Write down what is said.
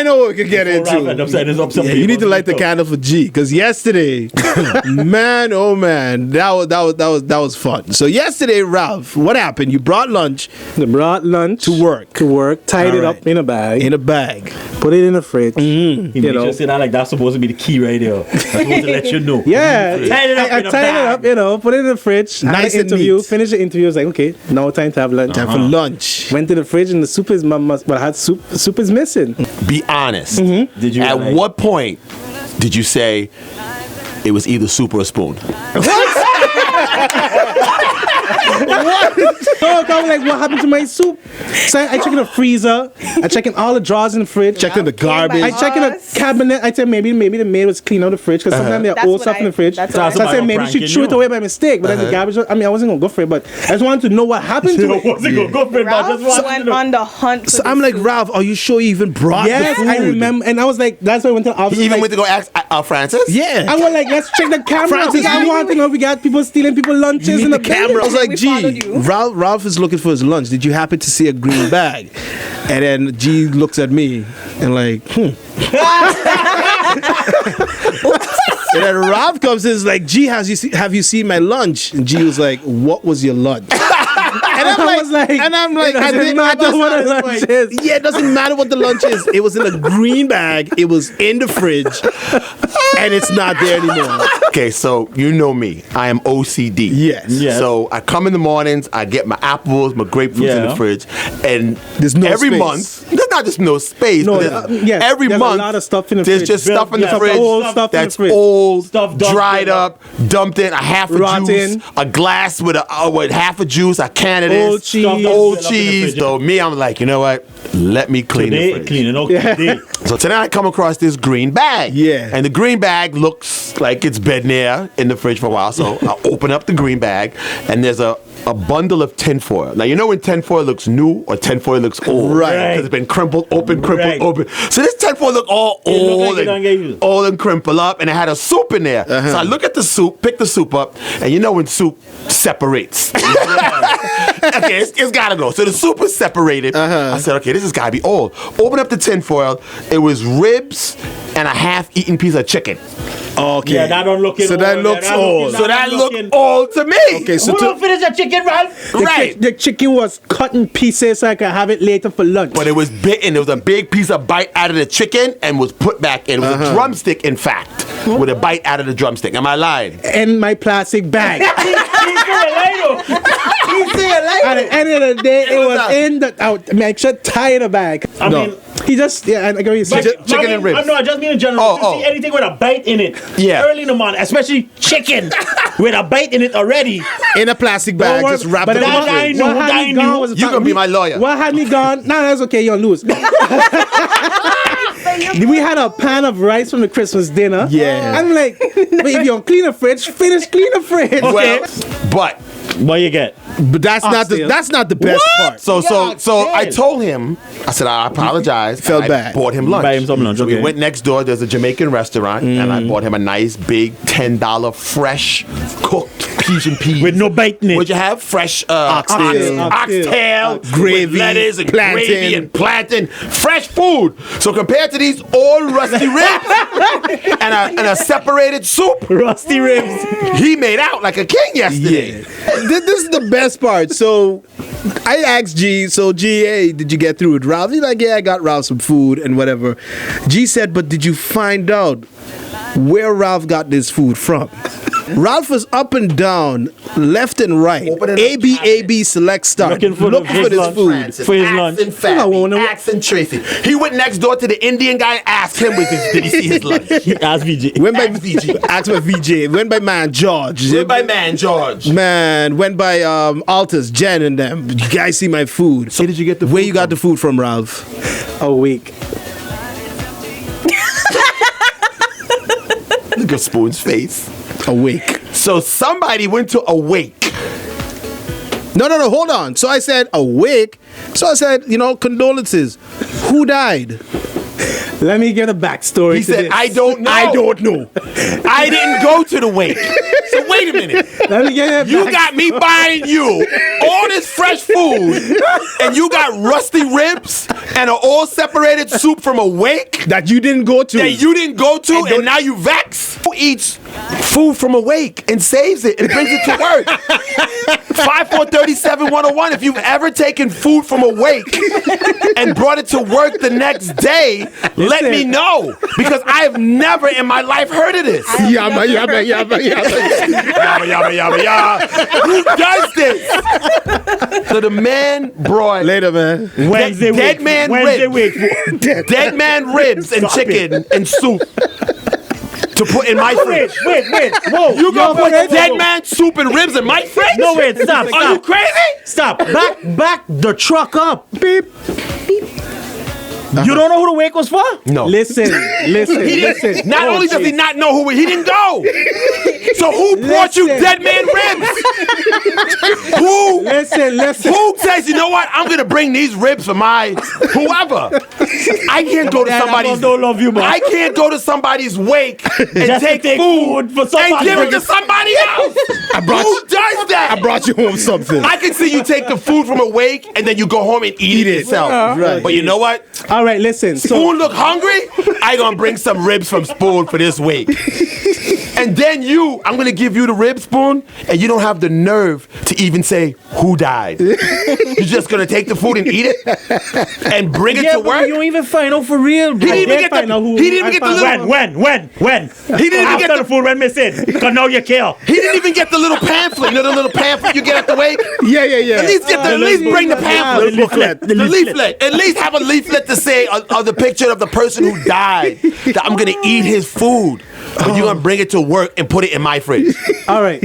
I know what we could get into. Yeah, you need to light the candle for G, because yesterday, man, oh man, that was fun. So yesterday, Ralph, what happened? You brought lunch. I brought lunch to work. Tied it up in a bag. Put it in the fridge. Mm-hmm. You know, say that like that's supposed to be the key right there. That's supposed to let you know. Yeah, tied it up. I tied it up. You know, put it in the fridge. Nice interview. neat. Finish the interview. I was like, okay, now time to have lunch. Time for lunch. Went to the fridge and the soup is I had soup. Soup is missing. Be honest. Mm-hmm. Did you? At what point did you say it was either soup or a spoon? What? So I was like, what happened to my soup? So I check in the freezer. I check in all the drawers in the fridge. Checked in the garbage. I check in the cabinet. I said maybe the maid was cleaning out the fridge because sometimes there are old stuff in the fridge. So I said maybe she threw it away by mistake. But then the garbage. I mean, I wasn't gonna go for it, but I just wanted to know what happened to it. I wasn't gonna go for it, but I just wanted went to know. on the hunt. So I'm like, Ralph, are you sure you even brought Yes, the food? I remember, and I was like, that's why I went to the office. He even like, went to go ask Francis? Yeah. I was like, let's check the camera. Francis, I want to know if we got people stealing people lunches You in need the the camera. I was building. like, We followed G, you. Ralph is looking for his lunch. Did you happen to see a green bag? And then G looks at me and like, And then Ralph comes in and is like, G, have you seen my lunch? And G was like, what was your lunch? And I'm like, it doesn't matter what the lunch is. Yeah, it doesn't matter what the lunch is. It was in a green bag. It was in the fridge. And it's not there anymore. Okay, so you know me. I am OCD. Yes. So I come in the mornings, I get my apples, my grapefruits in the fridge, and There's no every space. month, there's not just no space, No, but yes, every there's month, a lot of stuff in the there's fridge. just stuff in the Stuff, fridge old stuff in the that's fridge. old, Stuff dumped dried in. up, dumped in, a half a Rotten. juice, a glass with half a juice, a can of this, Old cheese. old Stuff in the cheese. fridge. So me, I'm like, you know what? Let me clean the Today, fridge. cleaning. Okay. So today I come across this green bag. Yeah. And the green bag looks like it's been there in the fridge for a while. So I open up the green bag and there's a bundle of tinfoil. Now, you know when tinfoil looks new or tinfoil looks old? Right. Because it's been crumpled open. Right. So this tinfoil look all It look old like it don't get used. old and crumpled up, and it had a soup in there. So I look at the soup, pick the soup up, and you know when soup separates. Okay, it's gotta go. So the soup was separated. I said, okay, this has gotta be old. Open up the tinfoil. It was ribs and a half-eaten piece of chicken. Okay. Yeah, that don't look So that looks old. So that looked old to me. Okay, so Who don't finish the chicken, Ralph? Right. The chicken was cut in pieces so I could have it later for lunch. But it was bitten. It was a big piece of bite out of the chicken and was put back in. It was a drumstick, in fact, with a bite out of the drumstick. Am I lying? in my plastic bag. He's saying like At the end of the day, it was in the out. I mean, I should tie in a bag. I mean, He just I get what you're saying. Chicken and ribs. No, I just mean in general. Oh, If you see anything with a bite in it, Yeah. early in the morning, especially chicken with a bite in it already. in a plastic bag, Don't just worry, wrapped but up in that the I fridge. know. What had me gone was the You fact gonna be my lawyer. What had me gone? No, that's okay. You'll lose. We had a pan of rice from the Christmas dinner. Yeah. I'm like, but if you don't clean the fridge, finish clean the fridge. Well, but What you get? But that's not the best part. so I told him, I said I apologize. Felt and I bad. bought him lunch. Buy him some lunch, So we okay. went next door. There's a Jamaican restaurant, and I bought him a nice big $10 fresh cooked Pigeon peas With no bite in it. Would you have fresh Oxtail. oxtail, Gravy, with lettuce and plantain. gravy and plantain, fresh food. So compared to these old rusty ribs and a separated soup, Rusty ribs. he made out like a king yesterday. This is the best part. So I asked G, hey, did you get through with Ralph? He's like, yeah, I got Ralph some food and whatever. G said, but did you find out where Ralph got this food from? Ralph was up and down, left and right. A-B, select start. Looking for this lunch. food. For his lunch. Asking Fatty, asking Tracy. He went next door to the Indian guy and asked him did he see his lunch. Ask VJ. Went by Ask VJ. Asked by VJ. Went by man George. Went by man George. Man, went by Altus, Jen and them. You guys see my food. Where did you get the food Where you got from? the food from, Ralph? A week. Look at Spoon's face. Awake. So somebody went to Awake. No, hold on. So I said, awake. So I said, condolences. Who died? Let me get a backstory. He said, this. I don't know. I don't know. I didn't go to the wake. So wait a minute. Let me get You got me buying you all this fresh food, and you got rusty ribs and an all separated soup from a wake That you didn't go to. that you didn't go to, and now you vex? Who eats food from a wake and saves it and brings it to work? 5437-101. If you've ever taken food from a wake and brought it to work the next day, let me know, because I have never in my life heard of this. Yabba, yabba, yabba, yabba. Yabba, yabba, yabba, yabba. Who does this? So the man brought Later, man. Wednesday dead week. man Wednesday ribs. week. Dead man ribs and Stop chicken and soup to put in my fridge. Wait. Whoa. You gonna put wait, dead whoa. man soup and ribs in my fridge? No, wait, stop. Are you crazy? Stop. Back the truck up. Beep. You don't know who the wake was for? No. Listen. He didn't, not only does he not know he didn't go. So who brought you Listen. dead man ribs? Who? Listen. Who says, you know what? I'm gonna bring these ribs for my whoever. I can't go to somebody's. Don't love you, man. I can't go to somebody's wake and Just to take take food food for and somebody. give it to somebody else. Who does that? I brought you home something. I can see you take the food from a wake and then you go home and eat it yourself. Right. But you know what? All right, listen. So Spoon look hungry? I gonna bring some ribs from Spoon for this wake. And then I'm gonna give you the rib, Spoon, and you don't have the nerve to even say who died. You're just gonna take the food and eat it and bring it to but work? you don't even find out for real, bro. He didn't even get find the out who- he didn't even get the I little When? He didn't even After get the the food went missing. Because now you kill. he didn't even get the little pamphlet. You know the little pamphlet you get at the wake? Yeah. At least bring the pamphlet. The leaflet. At least have a leaflet to say of the picture of the person who died. That I'm gonna eat his food. But you're gonna bring it to work and put it in my fridge. all right.